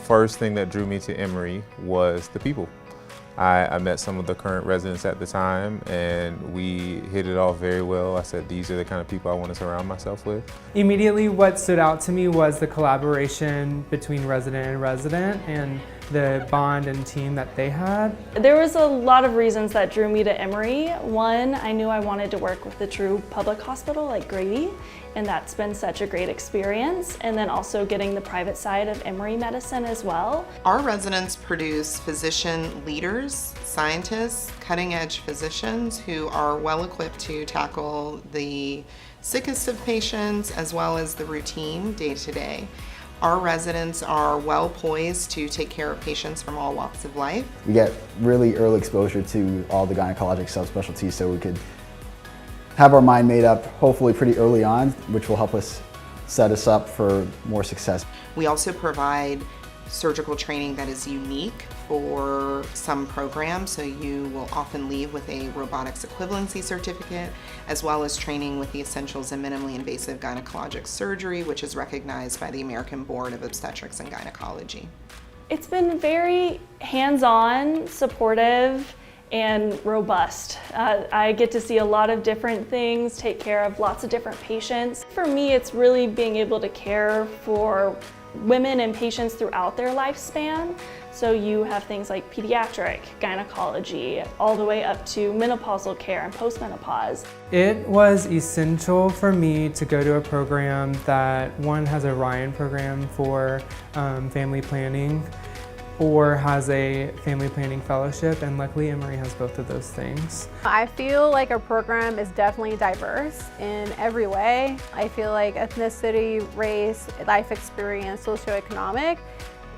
first thing that drew me to Emory was the people. I met some of the current residents at the time, and we hit it off very well. I said, these are the kind of people I want to surround myself with. Immediately what stood out to me was the collaboration between resident and the bond and team that they had. There was a lot of reasons that drew me to Emory. One, I knew I wanted to work with a true public hospital like Grady, and that's been such a great experience. And then also getting the private side of Emory medicine as well. Our residents produce physician leaders, scientists, cutting-edge physicians who are well equipped to tackle the sickest of patients as well as the routine day-to-day. Our residents are well poised to take care of patients from all walks of life. We get really early exposure to all the gynecologic subspecialties, so we could have our mind made up hopefully pretty early on, which will help us set us up for more success. We also provide surgical training that is unique for some programs, so you will often leave with a robotics equivalency certificate, as well as training with the essentials in minimally invasive gynecologic surgery, which is recognized by the American Board of Obstetrics and Gynecology. It's been very hands-on, supportive, and robust. I get to see a lot of different things, take care of lots of different patients. For me, it's really being able to care for women and patients throughout their lifespan. So you have things like pediatric, gynecology, all the way up to menopausal care and postmenopause. It was essential for me to go to a program that, one, has a Ryan program for family planning, or has a family planning fellowship, and luckily Emory has both of those things. I feel like our program is definitely diverse in every way. I feel like ethnicity, race, life experience, socioeconomic,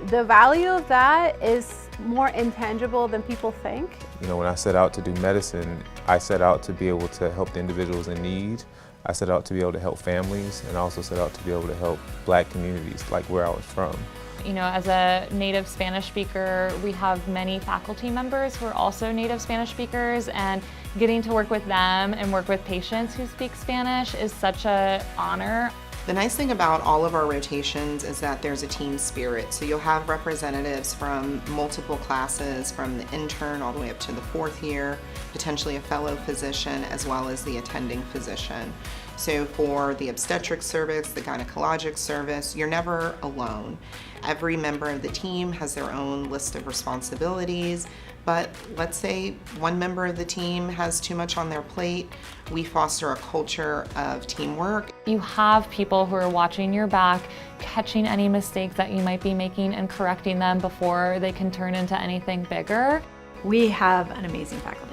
the value of that is more intangible than people think. You know, when I set out to do medicine, I set out to be able to help the individuals in need. I set out to be able to help families, and I also set out to be able to help Black communities, like where I was from. You know, as a native Spanish speaker, we have many faculty members who are also native Spanish speakers, and getting to work with them and work with patients who speak Spanish is such an honor. The nice thing about all of our rotations is that there's a team spirit. So you'll have representatives from multiple classes, from the intern all the way up to the 4th year, potentially a fellow physician, as well as the attending physician. So for the obstetric service, the gynecologic service, you're never alone. Every member of the team has their own list of responsibilities, but let's say one member of the team has too much on their plate, we foster a culture of teamwork. You have people who are watching your back, catching any mistakes that you might be making and correcting them before they can turn into anything bigger. We have an amazing faculty.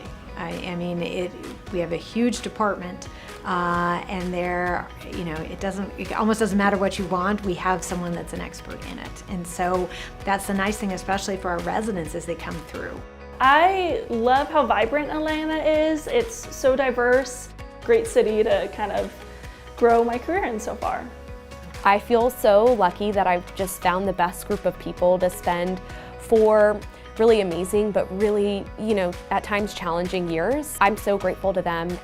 We have a huge department, and it almost doesn't matter what you want. We have someone that's an expert in it, and so that's the nice thing, especially for our residents as they come through. I love how vibrant Atlanta is. It's so diverse. Great city to kind of grow my career in so far. I feel so lucky that I've just found the best group of people to spend 4 really amazing but really, at times challenging years. I'm so grateful to them,